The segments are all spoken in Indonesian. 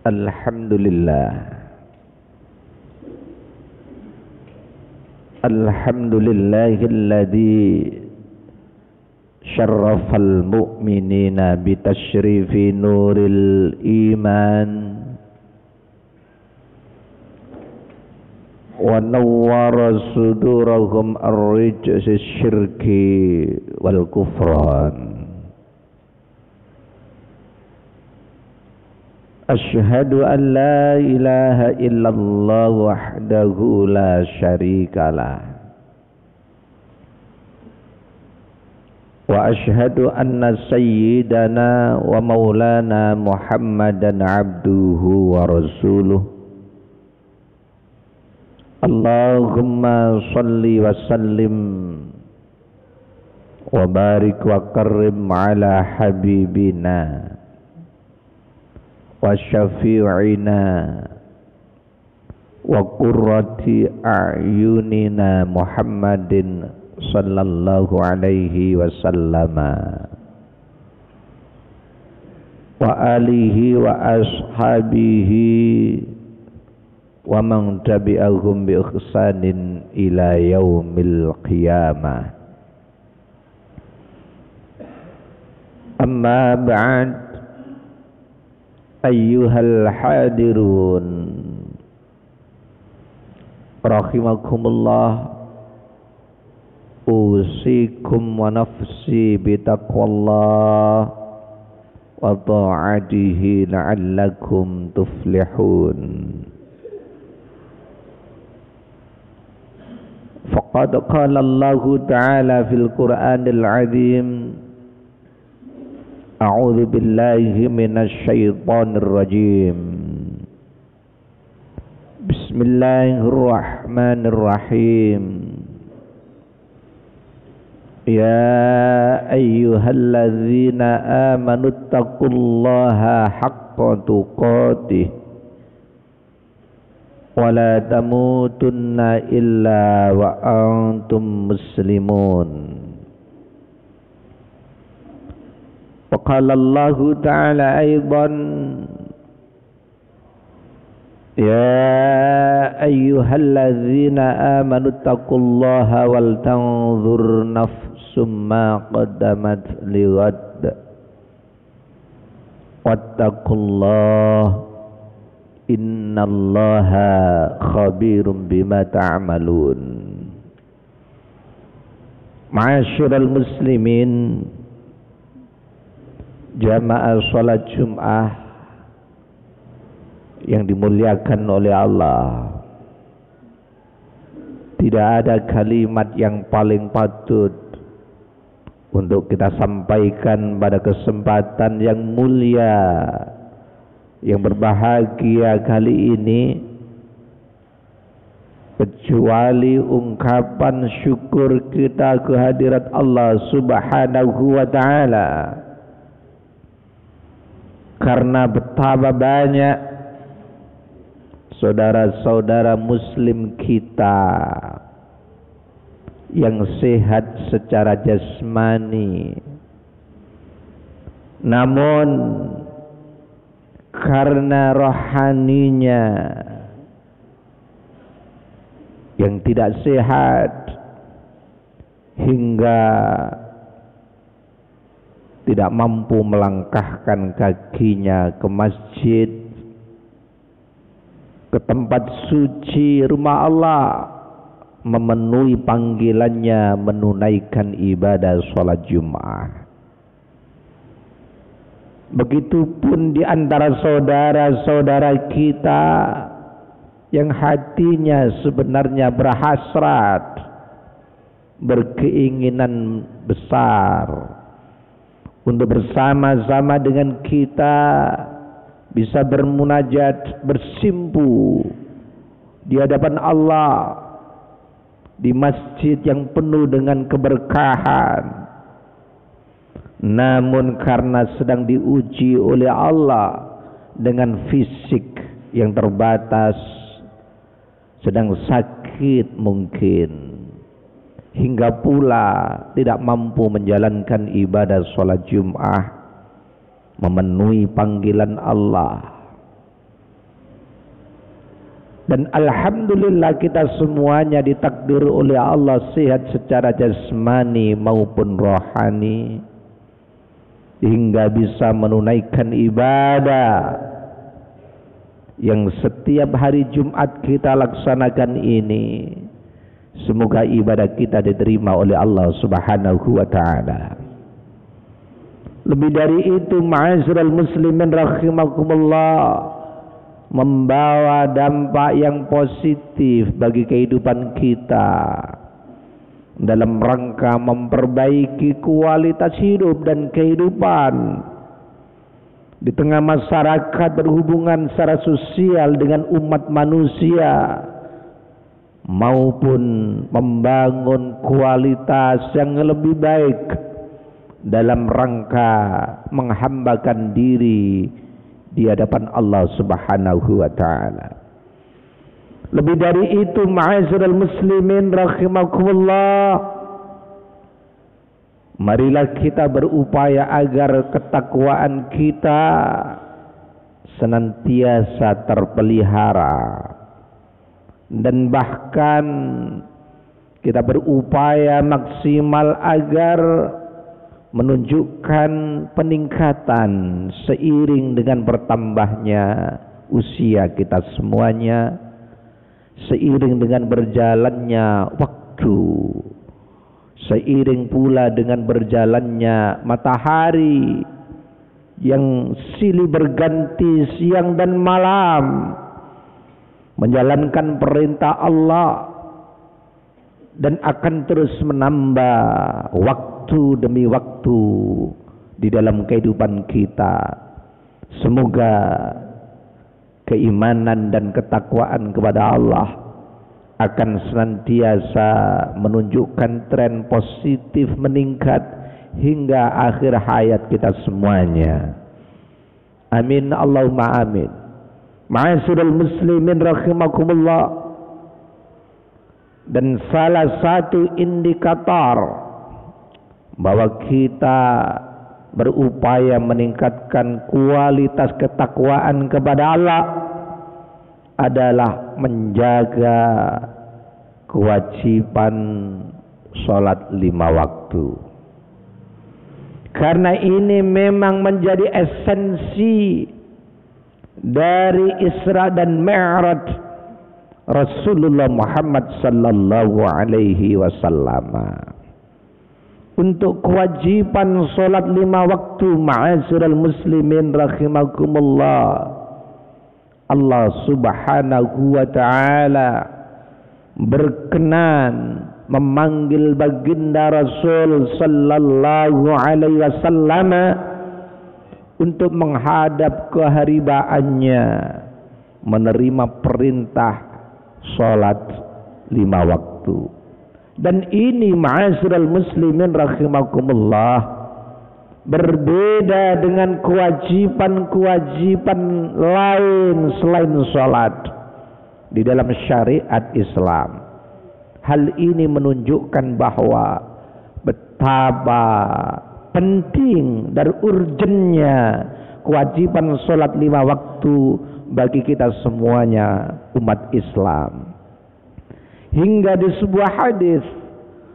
Alhamdulillah. Alhamdulillahilladzi syarrafal mu'minina bitashrifi nuril iman wa nawwara sudurahum ar-rijsi syirki wal kufran. Asyhadu an la ilaha illallah wahdahu la syarikalah wa asyhadu anna sayyidana wa maulana Muhammadan abduhu wa rasuluh. Allahumma salli wa sallim wa barik wa karrim ala habibina wa syafi'ina wa qurrati a'yunina Muhammadin sallallahu alaihi wasallama wa alihi wa ashabihi wa man tabi'ahum bi ihsanin ila yaumil qiyamah. Amma ba'd, ayyuhal hadirun rahimakumullah, usikum wa nafsi bitaqwallah wa ta'atihi la'allakum tuflihun. Faqad qala Allahu ta'ala fil Qur'anil 'azim, a'udzu billahi minasy syaithanir rajim. Bismillahirrahmanirrahim. Ya ayyuhalladzina amanu taqullaha haqqa tuqatih wa la tamutunna illa wa antum muslimun. وقال الله تعالى أيضا يا أيها الذين آمنوا اتقوا الله ولتنظر نفس ما قدمت لغد واتقوا الله إن الله خبير بما تعملون. Ma'asyiral muslimin, jamaah salat Jum'ah yang dimuliakan oleh Allah, tidak ada kalimat yang paling patut untuk kita sampaikan pada kesempatan yang mulia, yang berbahagia kali ini, kecuali ungkapan syukur kita kehadirat Allah Subhanahu wa ta'ala, karena betapa banyak saudara-saudara muslim kita yang sehat secara jasmani, namun karena rohaninya yang tidak sehat hingga tidak mampu melangkahkan kakinya ke masjid, ke tempat suci rumah Allah, memenuhi panggilannya menunaikan ibadah sholat Jum'ah. Begitupun di antara saudara-saudara kita yang hatinya sebenarnya berhasrat, berkeinginan besar untuk bersama-sama dengan kita bisa bermunajat, bersimpu di hadapan Allah di masjid yang penuh dengan keberkahan. Namun karena sedang diuji oleh Allah dengan fisik yang terbatas, sedang sakit mungkin, hingga pula tidak mampu menjalankan ibadah sholat Jum'ah, memenuhi panggilan Allah, Dan alhamdulillah kita semuanya ditakdir oleh Allah sehat secara jasmani maupun rohani, hingga bisa menunaikan ibadah yang setiap hari Jumat kita laksanakan ini. Semoga ibadah kita diterima oleh Allah Subhanahu wa ta'ala. Lebih dari itu, ma'asyiral muslimin rahimakumullah, membawa dampak yang positif bagi kehidupan kita dalam rangka memperbaiki kualitas hidup dan kehidupan di tengah masyarakat, berhubungan secara sosial dengan umat manusia, maupun membangun kualitas yang lebih baik dalam rangka menghambakan diri di hadapan Allah Subhanahu wa ta'ala. Lebih dari itu, ma'asyiral muslimin rahimakumullah, marilah kita berupaya agar ketakwaan kita senantiasa terpelihara, dan bahkan kita berupaya maksimal agar menunjukkan peningkatan seiring dengan bertambahnya usia kita semuanya, seiring dengan berjalannya waktu, seiring pula dengan berjalannya matahari yang silih berganti siang dan malam, menjalankan perintah Allah, dan akan terus menambah waktu demi waktu di dalam kehidupan kita. Semoga keimanan dan ketakwaan kepada Allah akan senantiasa menunjukkan tren positif meningkat hingga akhir hayat kita semuanya. Amin Allahumma amin. Ma'asyiral muslimin rahimakumullah, dan salah satu indikator bahwa kita berupaya meningkatkan kualitas ketakwaan kepada Allah adalah menjaga kewajiban sholat 5 waktu. Karena ini memang menjadi esensi dari Isra dan Mi'raj Rasulullah Muhammad sallallahu alaihi wasallam. Untuk kewajiban sholat 5 waktu, ma'asyiral muslimin rahimakumullah, Allah Subhanahu wa ta'ala berkenan memanggil baginda Rasul sallallahu alaihi wasallam untuk menghadap keharibaannya, menerima perintah sholat 5 waktu. Dan ini ma'asyiral muslimin rahimakumullah berbeda dengan kewajiban-kewajiban lain selain sholat di dalam syariat Islam. Hal ini menunjukkan bahwa betapa penting dan urgennya kewajiban sholat 5 waktu bagi kita semuanya umat Islam. Hingga di sebuah hadis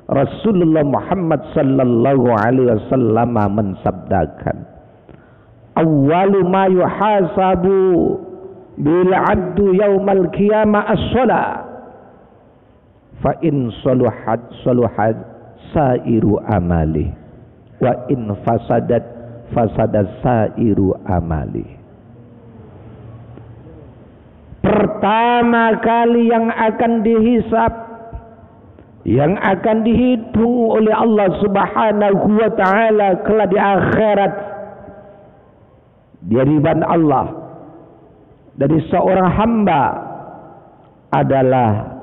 Rasulullah Muhammad sallallahu alaihi wasallam mensabdakan, awwalu ma yuhasabu bil 'abdu yaumal qiyamah as-shalah, fa in saluhat saluhat sairu amali, wa in fasadat fasadat sairu amali. Pertama kali yang akan dihisab, yang akan dihitung oleh Allah Subhanahu wa ta'ala kelak di akhirat di hadapan Allah dari seorang hamba adalah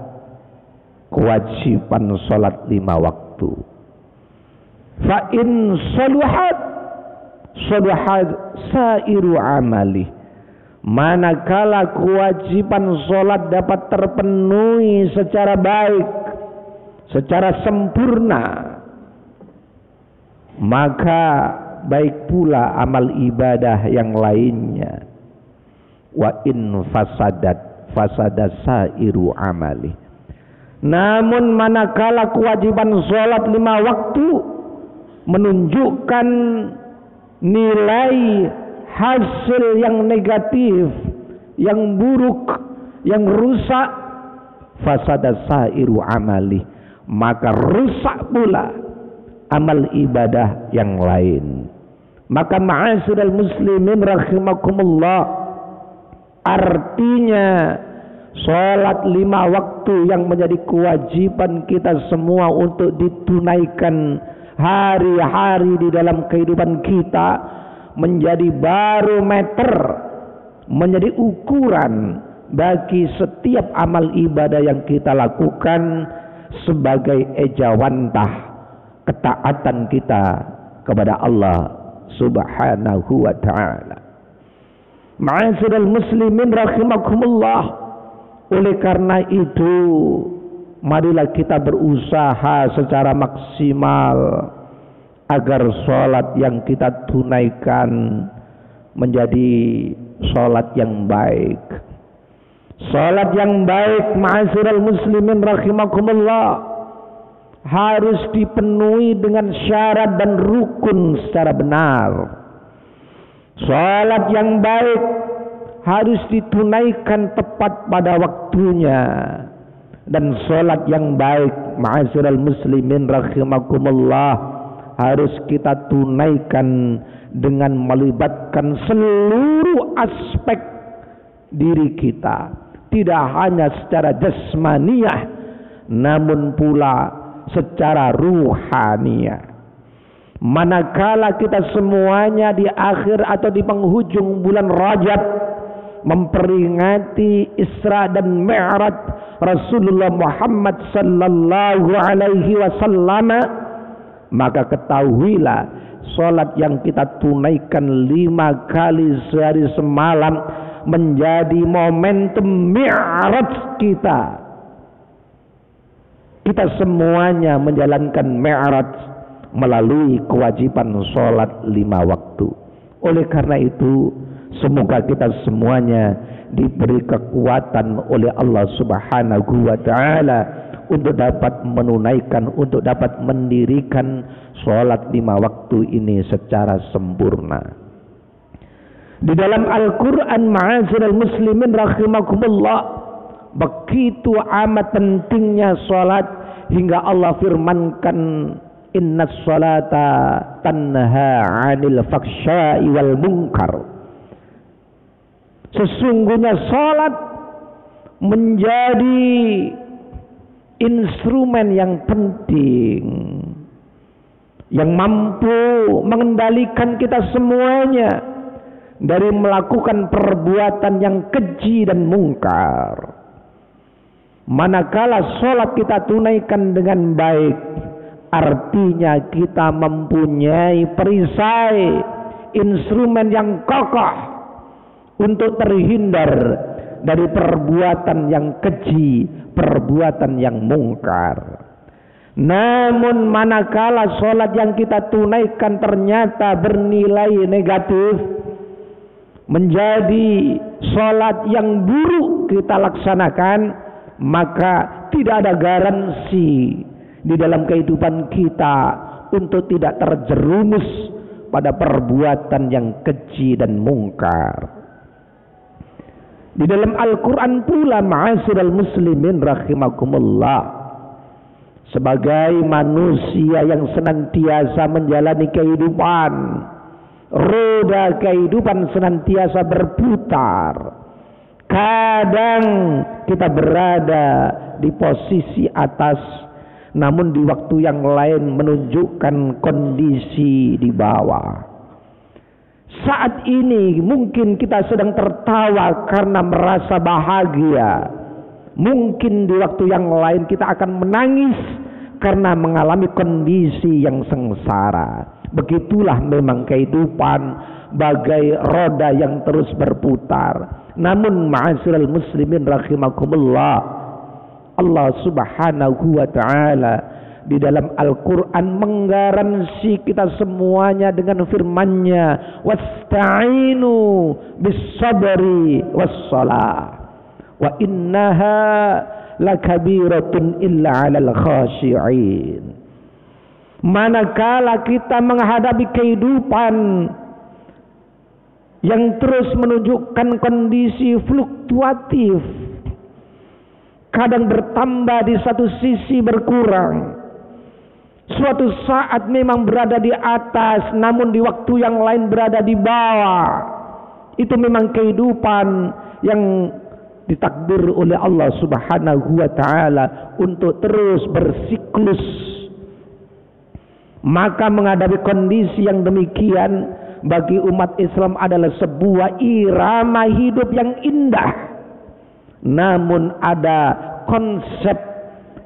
kewajiban sholat 5 waktu. Fa in saluhat saluhat sairu amali, manakala kewajiban sholat dapat terpenuhi secara baik, secara sempurna, maka baik pula amal ibadah yang lainnya. Wa in fasadat fasada sairu amali. Namun manakala kewajiban sholat 5 waktu menunjukkan nilai hasil yang negatif, yang buruk, yang rusak, fasada sairu amali, maka rusak pula amal ibadah yang lain. Maka ma'asyiral muslimin rahimakumullah, artinya sholat 5 waktu yang menjadi kewajiban kita semua untuk ditunaikan hari-hari di dalam kehidupan kita menjadi barometer, menjadi ukuran bagi setiap amal ibadah yang kita lakukan sebagai ejawantah ketaatan kita kepada Allah Subhanahu wa ta'ala. Ma'asyiral muslimin rahimakumullah, oleh karena itu marilah kita berusaha secara maksimal agar sholat yang kita tunaikan menjadi sholat yang baik. Sholat yang baik ma'asyiral muslimin rahimakumullah harus dipenuhi dengan syarat dan rukun secara benar. Sholat yang baik harus ditunaikan tepat pada waktunya, dan sholat yang baik ma'asyiral muslimin rahimakumullah harus kita tunaikan dengan melibatkan seluruh aspek diri kita, tidak hanya secara jasmaniyah namun pula secara ruhaniyah. Manakala kita semuanya di akhir atau di penghujung bulan Rajab memperingati Isra dan Mi'raj Rasulullah Muhammad sallallahu alaihi wasallam, maka ketahuilah sholat yang kita tunaikan 5 kali sehari semalam menjadi momentum Mi'raj kita. Kita semuanya menjalankan Mi'raj melalui kewajiban sholat 5 waktu. Oleh karena itu, semoga kita semuanya diberi kekuatan oleh Allah Subhanahu wa ta'ala untuk dapat menunaikan, untuk dapat mendirikan sholat 5 waktu ini secara sempurna. Di dalam Al-Quran ma'asyiral muslimin rahimakumullah, begitu amat pentingnya sholat hingga Allah firmankan, innas sholata tanha 'anil faksya'i wal munkar. Sesungguhnya sholat menjadi instrumen yang penting yang mampu mengendalikan kita semuanya dari melakukan perbuatan yang keji dan mungkar. Manakala sholat kita tunaikan dengan baik, artinya kita mempunyai perisai, instrumen yang kokoh untuk terhindar dari perbuatan yang keji, perbuatan yang mungkar. Namun manakala sholat yang kita tunaikan ternyata bernilai negatif, menjadi sholat yang buruk kita laksanakan, maka tidak ada garansi di dalam kehidupan kita untuk tidak terjerumus pada perbuatan yang keji dan mungkar. Di dalam Al-Quran pula ma'asyiral muslimin rahimakumullah, sebagai manusia yang senantiasa menjalani kehidupan, roda kehidupan senantiasa berputar. Kadang kita berada di posisi atas, namun di waktu yang lain menunjukkan kondisi di bawah. Saat ini mungkin kita sedang tertawa karena merasa bahagia. Mungkin di waktu yang lain kita akan menangis karena mengalami kondisi yang sengsara. Begitulah memang kehidupan, bagai roda yang terus berputar. Namun ma'asyiral muslimin rahimakumullah, Allah Subhanahu wa ta'ala di dalam Al-Quran menggaransi kita semuanya dengan firman-Nya, wasta'inu bis sabri was salah, wa innaha lakabiratun illa 'alal khashi'in. Manakala kita menghadapi kehidupan yang terus menunjukkan kondisi fluktuatif, kadang bertambah, di satu sisi berkurang. Suatu saat memang berada di atas, namun di waktu yang lain berada di bawah. Itu memang kehidupan yang ditakdir oleh Allah Subhanahu wa ta'ala untuk terus bersiklus. Maka menghadapi kondisi yang demikian bagi umat Islam adalah sebuah irama hidup yang indah. Namun ada konsep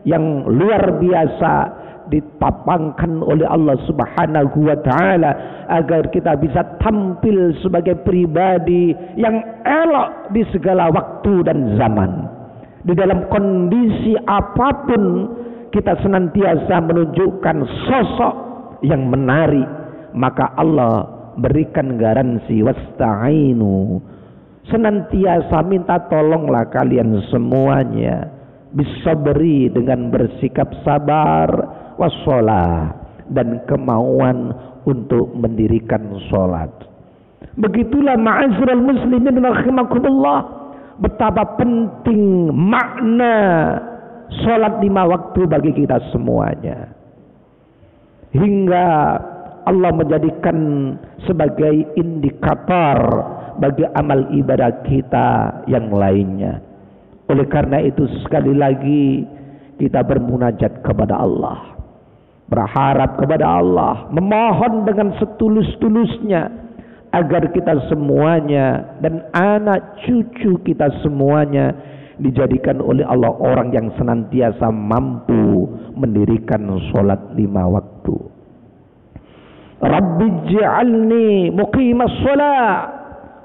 yang luar biasa ditapangkan oleh Allah Subhanahu wa ta'ala agar kita bisa tampil sebagai pribadi yang elok di segala waktu dan zaman. Di dalam kondisi apapun kita senantiasa menunjukkan sosok yang menarik, maka Allah berikan garansi wasta'inu, senantiasa minta tolonglah kalian semuanya, bisa beri dengan bersikap sabar, wassalah, dan kemauan untuk mendirikan sholat. Begitulah ma'asyiral muslimin rahimakumullah, betapa penting makna sholat 5 waktu bagi kita semuanya, hingga Allah menjadikan sebagai indikator bagi amal ibadah kita yang lainnya. Oleh karena itu sekali lagi kita bermunajat kepada Allah, berharap kepada Allah, memohon dengan setulus-tulusnya agar kita semuanya dan anak cucu kita semuanya dijadikan oleh Allah orang yang senantiasa mampu mendirikan sholat 5 waktu. Rabbi ij'alni muqimas shalah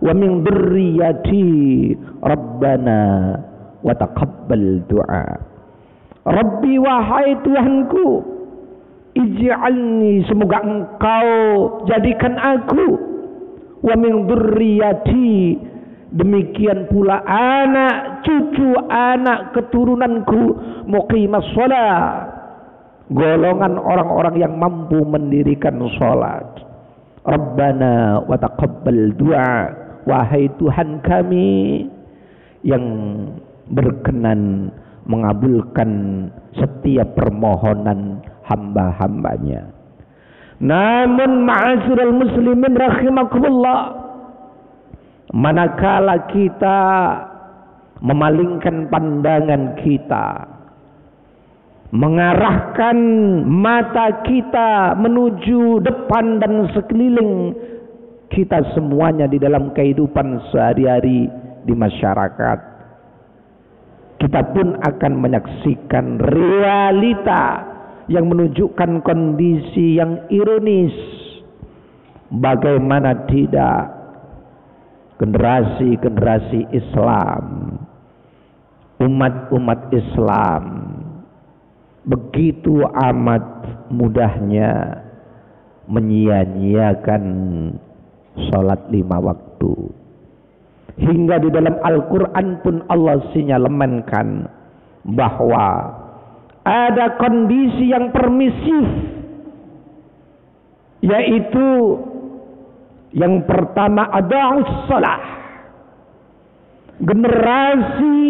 wa min dzurriyyati rabbana wa taqabbal du'a. Rabbi, wahai Tuhanku, ij'alni, semoga Engkau jadikan aku, wa min dzurriyyati, demikian pula anak cucu anak keturunanku, muqimas shalah, golongan orang-orang yang mampu mendirikan sholat. Rabbana wa taqabbal du'a, wahai Tuhan kami yang berkenan mengabulkan setiap permohonan hamba-hambanya. Namun ma'asyiral muslimin rahimakumullah, manakala kita memalingkan pandangan kita, mengarahkan mata kita menuju depan dan sekeliling kita semuanya di dalam kehidupan sehari-hari di masyarakat, kita pun akan menyaksikan realita yang menunjukkan kondisi yang ironis. Bagaimana tidak, generasi-generasi Islam, umat-umat Islam begitu amat mudahnya menyia-nyiakan sholat 5 waktu. Hingga di dalam Al-Quran pun Allah sinyalemenkan bahwa ada kondisi yang permisif, yaitu yang pertama ada'us shalah, generasi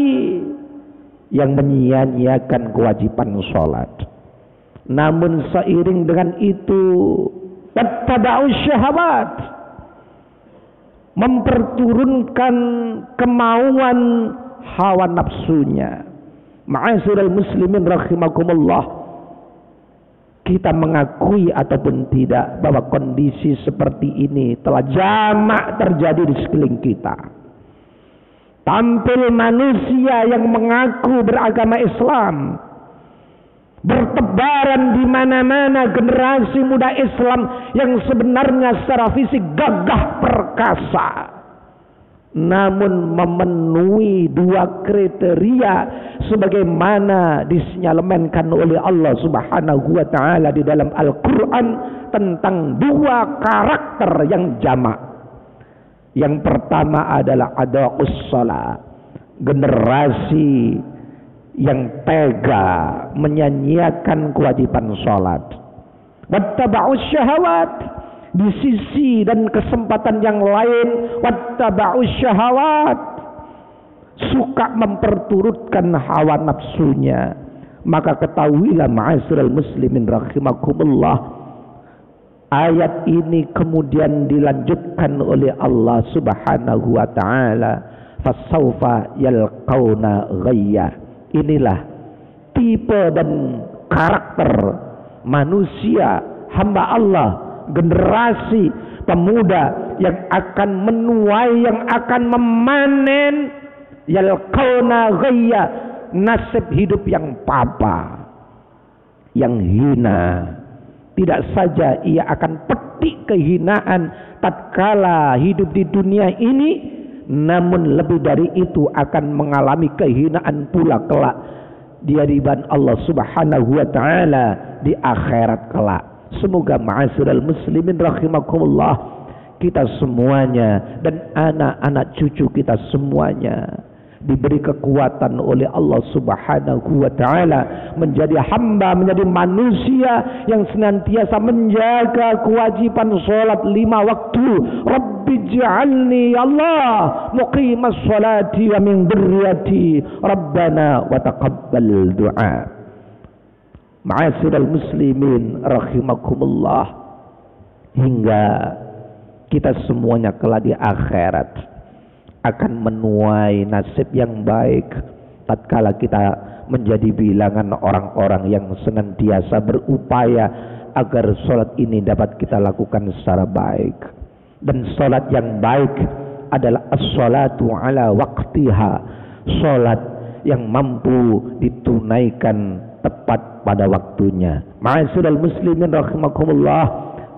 yang menyia-nyiakan kewajiban sholat. Namun seiring dengan itu wattaba'us syahawat, memperturunkan kemauan hawa nafsunya. Ma'asyiral muslimin rahimakumullah, kita mengakui ataupun tidak bahwa kondisi seperti ini telah jamak terjadi di sekeliling kita. Tampil manusia yang mengaku beragama Islam, bertebaran di mana-mana generasi muda Islam yang sebenarnya secara fisik gagah perkasa, namun memenuhi 2 kriteria sebagaimana dinyalakan oleh Allah Subhanahu wa ta'ala di dalam Al-Quran tentang 2 karakter yang jamak. Yang pertama adalah ada'us shalah, generasi yang tega menyanyiakan kewajiban sholat. Wattaba'us syahawat, di sisi dan kesempatan yang lain wattaba'us syahawat, suka memperturutkan hawa nafsunya. Maka ketahuilah ma'asyiral muslimin rahimakumullah, ayat ini kemudian dilanjutkan oleh Allah Subhanahu wa taala, fasaufa yalqauna ghayya. Inilah tipe dan karakter manusia hamba Allah, generasi pemuda yang akan menuai, yang akan memanen yalqauna ghayya, nasib hidup yang papa, yang hina. Tidak saja ia akan petik kehinaan tatkala hidup di dunia ini, namun lebih dari itu akan mengalami kehinaan pula kelak di hadapan Allah Subhanahu wa taala di akhirat kelak. Semoga ma'asyiral muslimin rahimakumullah, kita semuanya dan anak-anak cucu kita semuanya diberi kekuatan oleh Allah Subhanahu wa taala menjadi hamba, menjadi manusia yang senantiasa menjaga kewajiban salat 5 waktu. Rabbi ij'alni ya Allah muqimas salati wa min dzurriyyati rabbana wa taqabbal du'a. Ma'asyiral muslimin rahimakumullah, hingga kita semuanya kelak di akhirat akan menuai nasib yang baik tatkala kita menjadi bilangan orang-orang yang senantiasa berupaya agar sholat ini dapat kita lakukan secara baik. Dan sholat yang baik adalah as-sholatu ala waqtiha, sholat yang mampu ditunaikan tepat pada waktunya. Ma'asyiral muslimin rahimakumullah,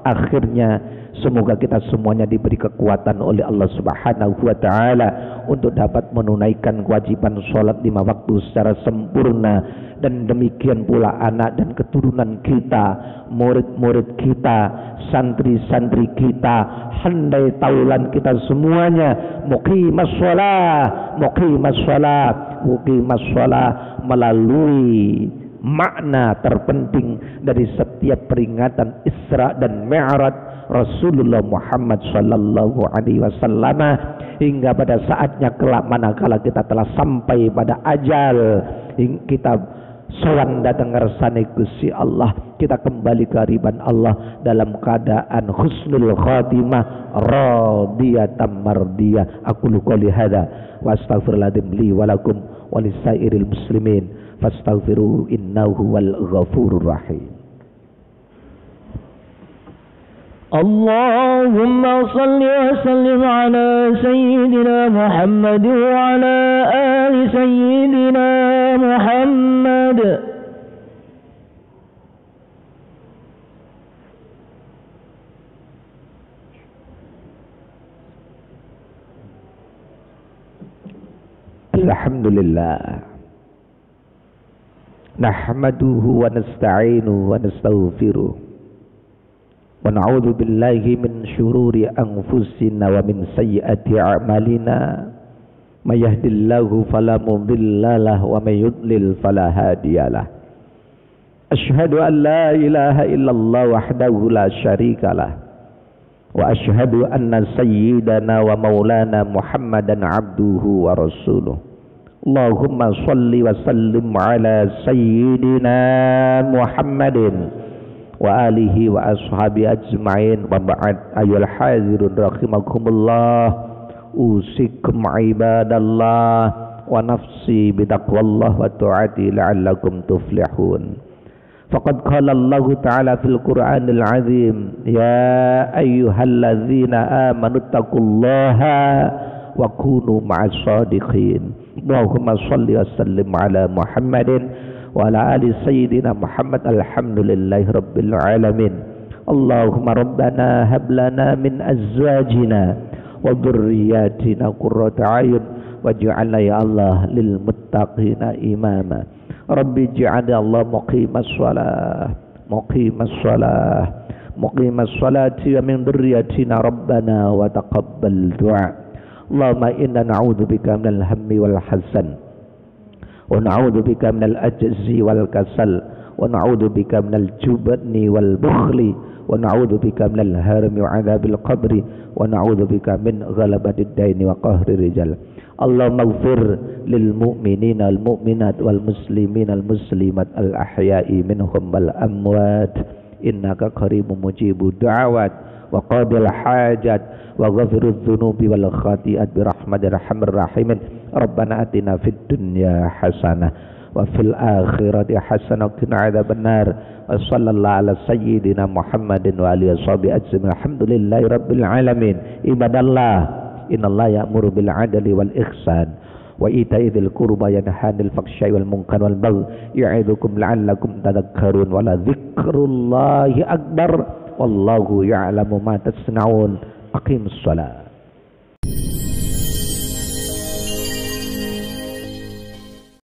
akhirnya semoga kita semuanya diberi kekuatan oleh Allah Subhanahu wa taala untuk dapat menunaikan kewajiban sholat 5 waktu secara sempurna. Dan demikian pula anak dan keturunan kita, murid-murid kita, santri-santri kita, handai taulan kita semuanya muqimas shalah, muqimas shalah, muqimas shalah, melalui makna terpenting dari setiap peringatan Isra dan Mi'raj Rasulullah Muhammad sallallahu alaihi wasallam, hingga pada saatnya kelak manakala kita telah sampai pada ajal, kita sowan datang ngersane Gusti Allah, kita kembali ke hadirat Allah dalam keadaan husnul khatimah radiyatan mardiyah. Aku qouli hada wa astaghfirullahaladzim li wa lakum wa lisairil muslimin fastaghfiru innahu wal ghafurur rahim. Allahumma salli wa sallim ala sayyidina Muhammad wa ala ali sayyidina Muhammad. Alhamdulillah, nahmaduhu wa nasta'inuhu wa nastaghfiruh, wa na'udzu billahi min syururi anfusina wa min sayyiati a'malina, may yahdihillahu fala mudhillalah wa may yudlil fala hadiyalah. Asyhadu an la ilaha illallah wahdahu la syarikalah, wa asyhadu anna sayyidana wa maulana Muhammadan abduhu wa rasuluh. Allahumma salli wa sallim ala sayyidina Muhammadin wa alihi wa ashabi ajma'in, wa ba'd. Ayyuhal hadirun rahimakumullah, usikum ibadallah wa nafsi bitaqwallah wa ta'ati la'allakum tuflihun. Faqad qala Allah ta'ala fil Qur'anil azim, ya ayyuhalladzina amanu taqullaha wa kunu ma'as shadiqin. Allahumma salli wa sallim ala Muhammadin wa ala ali sayyidina Muhammad. Alhamdulillahi rabbil alamin. Allahumma rabbana hab lana min azwajina wa dhurriyyatina qurrata a'yun waj'alna ya Allah lil muttaqina imama. Rabbi ij'alni Allah muqimas shalah, muqimas shalah, muqimas salati wa min dhurriyyatina rabbana wa taqabbal du'a. Allahumma inna na'udzubika minal hammi wal hazan wa na'udzubika minal ajzi wal kasal wa na'udzubika minal jubni wal bukhli wa na'udzubika minal harmi wa 'adzabil qabri wa na'udzubika min ghalabatid daini wa qahri rijal. Allahumma ighfir lil mu'minina wal mu'minat wal muslimina wal muslimat al ahya'i minhum wal amwat innaka qaribun mujibud da'awat wa qadil hajat wa ghafirudz dzunubi wal khati'at bi rahmatir arhamir rahimin. Rabbana atina fid dunya hasanah wa fil akhirati hasanah wa qina adzabannar. Wa sallallahu ala sayyidina Muhammadin wa alihi washabihi ajmain. Alhamdulillahi rabbil alamin. Ibadallah, innallaha ya'muru bil 'adli wal ihsan wa ita'i dzil qurba yanha 'anil fahsya'i wal munkari wal baghi ya'idzukum la'allakum tadhakkarun. Wa la dzikrullahi akbar wallahu ya'lamu ma tasna'un. Aqimus shalah.